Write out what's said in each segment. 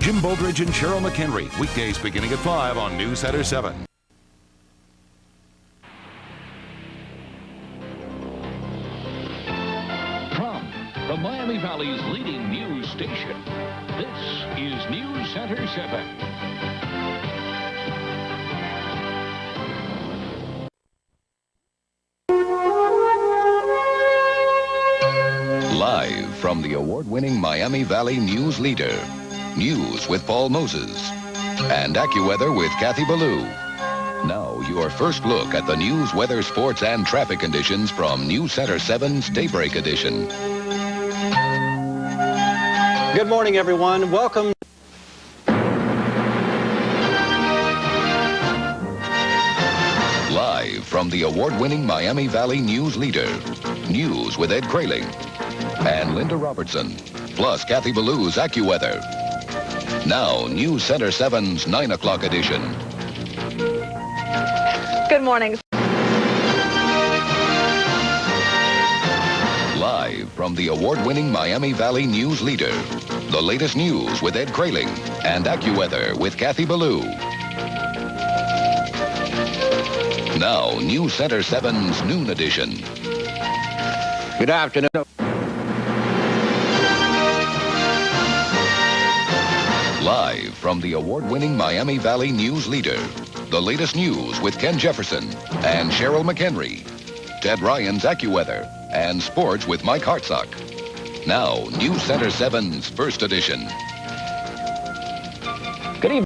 Jim Baldridge and Cheryl McHenry, weekdays beginning at 5 on NewsCenter 7. From the Miami Valley's leading news station, this is NewsCenter 7. Live from the award-winning Miami Valley News Leader, News with Paul Moses, and AccuWeather with Kathy Ballou. Now, your first look at the news, weather, sports, and traffic conditions from NewsCenter 7's Daybreak Edition. Good morning, everyone. Welcome. Live from the award-winning Miami Valley News Leader, News with Ed Kraling and Linda Robertson, plus Kathy Ballou's AccuWeather. Now, NewsCenter 7's 9 o'clock edition. Good morning. Live from the award-winning Miami Valley News Leader, the latest news with Ed Kraling and AccuWeather with Kathy Ballou. Now, NewsCenter 7's noon edition. Good afternoon. Live from the award-winning Miami Valley News Leader, the latest news with Ken Jefferson and Cheryl McHenry, Ted Ryan's AccuWeather, and sports with Mike Hartsock. Now, NewsCenter 7's first edition. Good evening.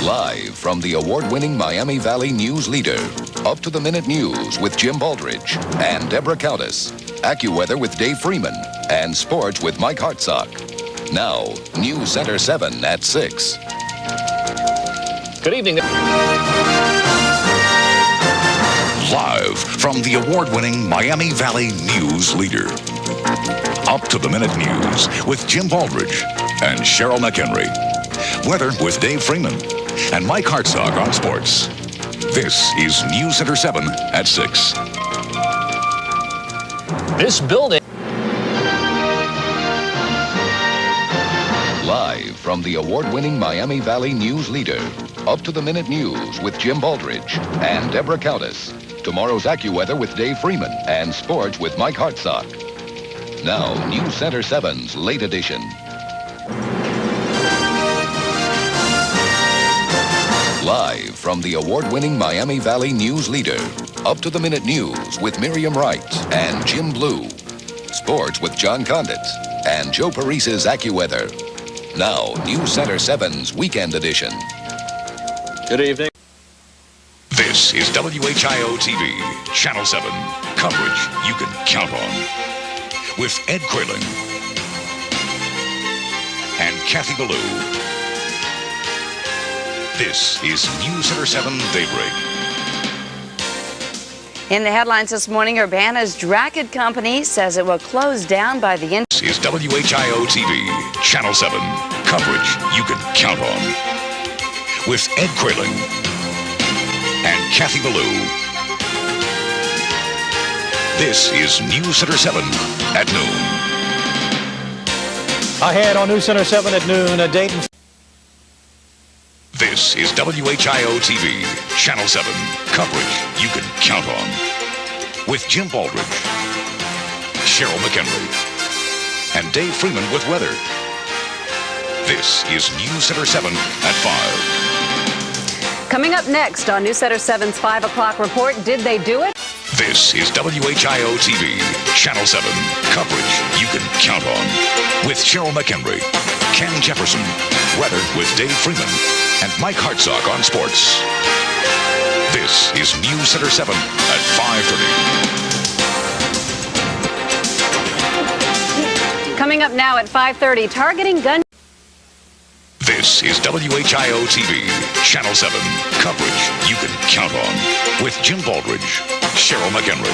Live from the award-winning Miami Valley News Leader, up-to-the-minute news with Jim Baldridge and Deborah Countess, AccuWeather with Dave Freeman, and sports with Mike Hartsock. Now, NewsCenter 7 at 6. Good evening. Live from the award-winning Miami Valley News Leader, up-to-the-minute news with Jim Baldridge and Cheryl McHenry. Weather with Dave Freeman and Mike Hartsock on sports. This is NewsCenter 7 at 6. This building. Live from the award-winning Miami Valley News Leader, up-to-the-minute news with Jim Baldridge and Deborah Countess. Tomorrow's AccuWeather with Dave Freeman and sports with Mike Hartsock. Now, NewsCenter 7's late edition. Live from the award-winning Miami Valley News Leader, up-to-the-minute news with Miriam Wright and Jim Blue. Sports with John Condit and Joe Parise's AccuWeather. Now, NewsCenter 7's weekend edition. Good evening. This is WHIO-TV, Channel 7. Coverage you can count on. With Ed Kraling and Kathy Ballou. This is NewsCenter 7 Daybreak. In the headlines this morning, Urbana's Dracket Company says it will close down by the end. This is WHIO-TV, Channel 7. Coverage you can count on. With Ed Kraling and Kathy Ballou. This is NewsCenter 7 at noon. Ahead on NewsCenter 7 at noon, a Dayton. This is WHIO-TV, Channel 7. Coverage you can count on. With Jim Baldridge, Cheryl McHenry, and Dave Freeman with weather. This is NewsCenter 7 at 5. Coming up next on NewsCenter 7's 5 o'clock report, did they do it? This is WHIO-TV, Channel 7. Coverage you can count on. With Cheryl McHenry, Ken Jefferson, weather with Dave Freeman, and Mike Hartsock on sports. This is NewsCenter 7 at 5:30. Coming up now at 5:30, targeting gun. This is WHIO-TV, Channel 7. Coverage you can count on. With Jim Baldridge, Cheryl McHenry,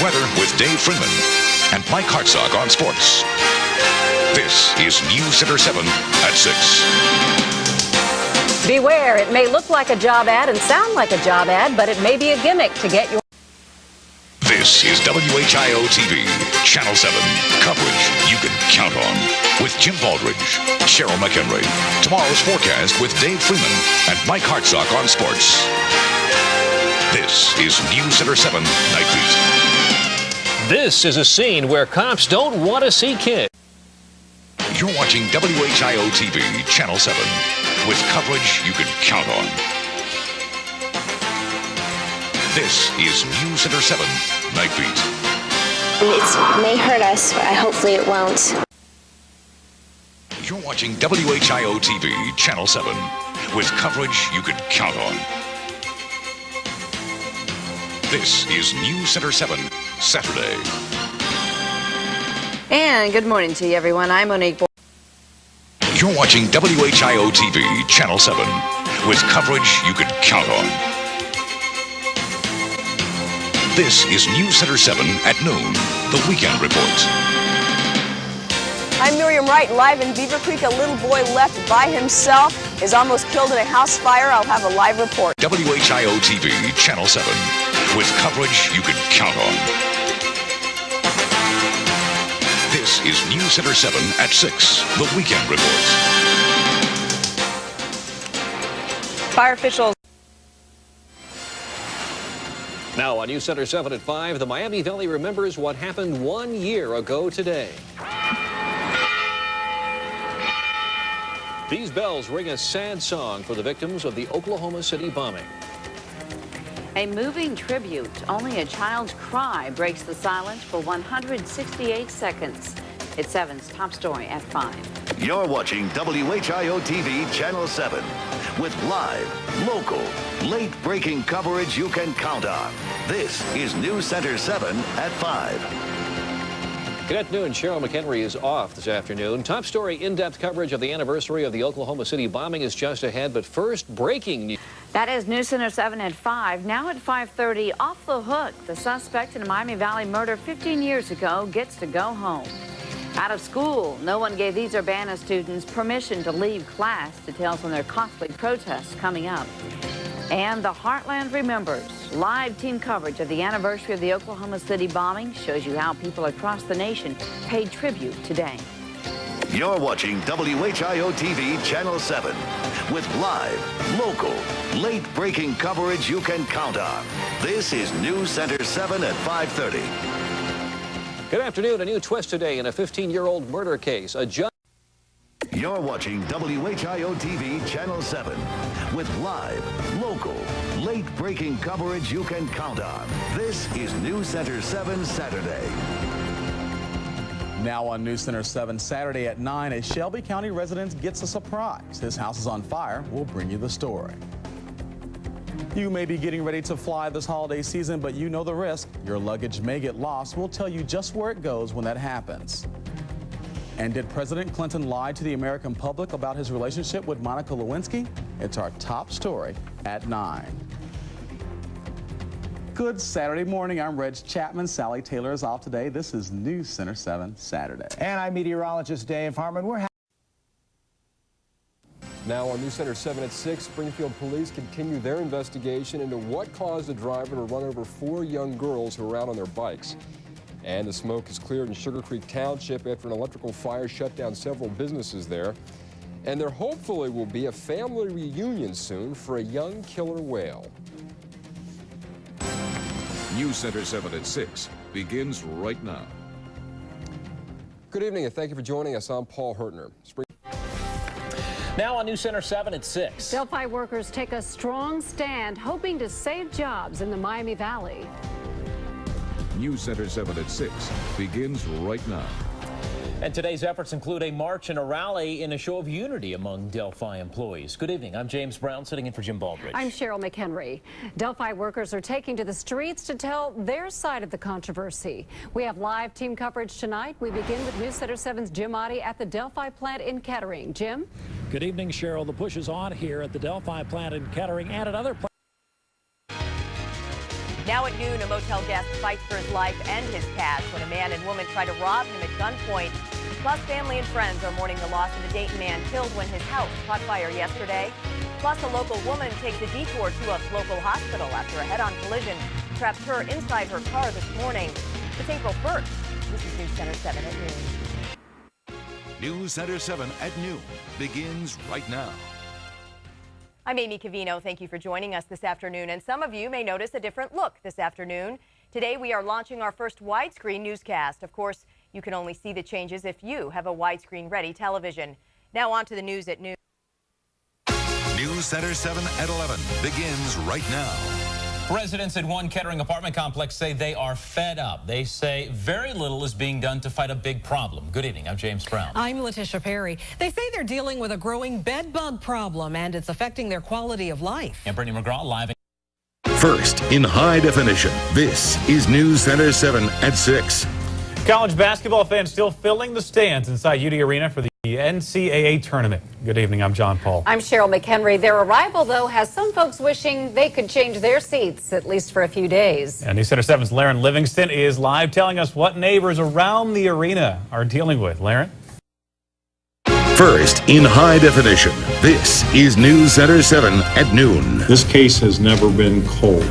weather with Dave Freeman, and Mike Hartsock on sports. This is NewsCenter 7 at 6. Beware, it may look like a job ad and sound like a job ad, but it may be a gimmick to get your... This is WHIO-TV, Channel 7. Coverage you can count on. With Jim Baldridge, Cheryl McHenry. Tomorrow's forecast with Dave Freeman and Mike Hartsock on sports. This is NewsCenter 7 Nightbeat. This is a scene where cops don't want to see kids. You're watching WHIO-TV, Channel 7. With coverage you can count on. This is NewsCenter 7 Nightbeat. It may hurt us, but hopefully it won't. You're watching WHIO-TV, Channel 7, with coverage you can count on. This is NewsCenter 7, Saturday. And good morning to you, everyone. I'm Monique. You're watching WHIO-TV, Channel 7, with coverage you can count on. This is NewsCenter 7 at noon, the Weekend Report. I'm Miriam Wright, live in Beaver Creek. A little boy left by himself is almost killed in a house fire. I'll have a live report. WHIO-TV, Channel 7, with coverage you can count on. This is NewsCenter 7 at 6, the Weekend Report. Fire officials. Now on NewsCenter 7 at 5, the Miami Valley remembers what happened 1 year ago today. These bells ring a sad song for the victims of the Oklahoma City bombing. A moving tribute. Only a child's cry breaks the silence for 168 seconds. It's 7's top story at 5. You're watching WHIO-TV Channel 7 with live, local, late-breaking coverage you can count on. This is NewsCenter 7 at 5. Good afternoon. Cheryl McHenry is off this afternoon. Top story, in-depth coverage of the anniversary of the Oklahoma City bombing is just ahead. But first, breaking news. That is NewsCenter 7 at 5. Now at 5:30, off the hook. The suspect in a Miami Valley murder 15 years ago gets to go home. Out of school, no one gave these Urbana students permission to leave class. Details on their costly protests coming up. And the Heartland remembers. Live team coverage of the anniversary of the Oklahoma City bombing shows you how people across the nation paid tribute today. You're watching WHIO-TV Channel 7 with live, local, late-breaking coverage you can count on. This is NewsCenter 7 at 5:30. Good afternoon. A new twist today in a 15-year-old murder case. A judge. You're watching WHIO-TV Channel 7 with live, local, late-breaking coverage you can count on. This is NewsCenter 7 Saturday. Now on NewsCenter 7 Saturday at 9, a Shelby County resident gets a surprise. His house is on fire. We'll bring you the story. You may be getting ready to fly this holiday season, but you know the risk. Your luggage may get lost. We'll tell you just where it goes when that happens. And did President Clinton lie to the American public about his relationship with Monica Lewinsky? It's our top story at 9. Good Saturday morning. I'm Reg Chapman. Sally Taylor is off today. This is NewsCenter 7 Saturday. And I'm meteorologist Dave Harmon. We're now on NewsCenter 7 at 6, Springfield police continue their investigation into what caused the driver to run over 4 young girls who were out on their bikes. And the smoke is cleared in Sugar Creek Township after an electrical fire shut down several businesses there. And there hopefully will be a family reunion soon for a young killer whale. NewsCenter 7 at 6 begins right now. Good evening and thank you for joining us. I'm Paul Hurtner. Now on NewsCenter 7 at 6. Delphi workers take a strong stand, hoping to save jobs in the Miami Valley. NewsCenter 7 at 6 begins right now. And today's efforts include a march and a rally in a show of unity among Delphi employees. Good evening. I'm James Brown, sitting in for Jim Baldridge. I'm Cheryl McHenry. Delphi workers are taking to the streets to tell their side of the controversy. We have live team coverage tonight. We begin with NewsCenter 7's Jim Oddie at the Delphi plant in Kettering. Jim? Good evening, Cheryl. The push is on here at the Delphi plant in Kettering and at other plants. Now at noon, a motel guest fights for his life and his past when a man and woman try to rob him at gunpoint. Plus, family and friends are mourning the loss of a Dayton man killed when his house caught fire yesterday. Plus, a local woman takes a detour to a local hospital after a head-on collision. trapped her inside her car this morning. It's April 1st. This is News Center 7 at noon. News Center 7 at noon begins right now. I'm Amy Cavino. Thank you for joining us this afternoon. And some of you may notice a different look this afternoon. Today, we are launching our first widescreen newscast. Of course, you can only see the changes if you have a widescreen ready television. Now on to the news at noon. News Center 7 at 11 begins right now. Residents in one Kettering apartment complex say they are fed up. They say very little is being done to fight a big problem. Good evening. I'm James Brown. I'm Letitia Perry. They say they're dealing with a growing bed bug problem, and it's affecting their quality of life. And Brittany McGraw live. First, in high definition, this is News Center 7 at 6. College basketball fans still filling the stands inside UD Arena for the NCAA tournament. Good evening. I'm John Paul. I'm Cheryl McHenry. Their arrival, though, has some folks wishing they could change their seats, at least for a few days. And News Center 7's Laren Livingston is live telling us what neighbors around the arena are dealing with. Laren? First, in high definition, this is News Center 7 at noon. This case has never been cold.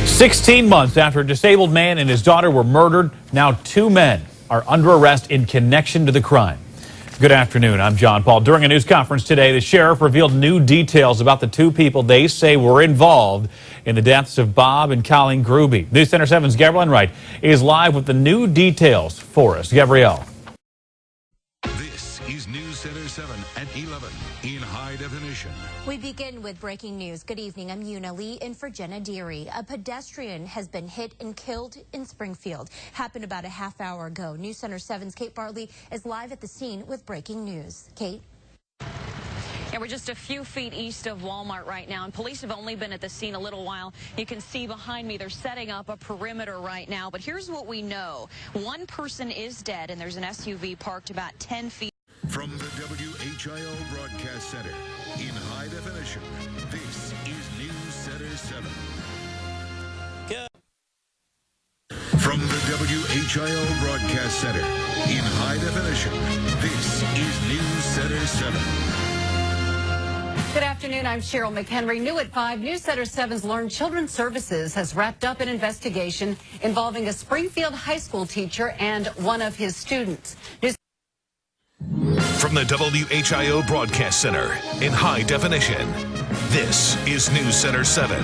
16 months after a disabled man and his daughter were murdered, now 2 men are under arrest in connection to the crime. Good afternoon. I'm John Paul. During a news conference today, the sheriff revealed new details about the 2 people they say were involved in the deaths of Bob and Colleen Gruby. News Center 7's Gabrielle Enright is live with the new details for us. Gabrielle. This is News Center 7 at 11 in high definition. We begin with breaking news. Good evening. I'm Una Lee in for Jenna Deary. A pedestrian has been hit and killed in Springfield. Happened about a half hour ago. News Center 7's Kate Bartley is live at the scene with breaking news. Kate? Yeah, we're just a few feet east of Walmart right now, and police have only been at the scene a little while. You can see behind me they're setting up a perimeter right now. But here's what we know. 1 person is dead, and there's an SUV parked about 10 feet. From the WHIO Broadcast Center in high definition, this is News Center 7. From the WHIO Broadcast Center in high definition, this is News Center 7. Good afternoon. I'm Cheryl McHenry. New at 5, News Center 7's Learn Children's Services has wrapped up an investigation involving a Springfield high school teacher and one of his students. From the WHIO Broadcast Center in high definition, this is News Center 7.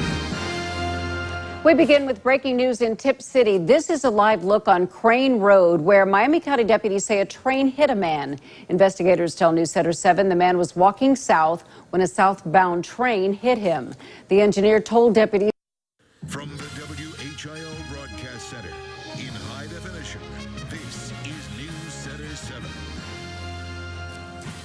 We begin with breaking news in Tip City. This is a live look on Crane Road, where Miami County deputies say a train hit a man. Investigators tell News Center 7 the man was walking south when a southbound train hit him. The engineer told deputies. From the WHIO Broadcast Center in high definition, this is News Center 7.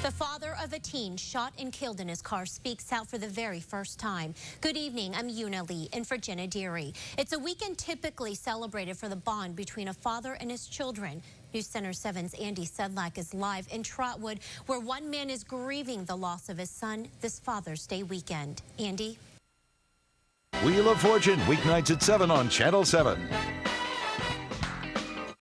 The father of a teen shot and killed in his car speaks out for the very first time. Good evening. I'm Una Lee in for Jenna Deary. It's a weekend typically celebrated for the bond between a father and his children. News Center 7's Andy Sedlak is live in Trotwood, where one man is grieving the loss of his son this Father's Day weekend. Andy? Wheel of Fortune, weeknights at 7 on Channel 7.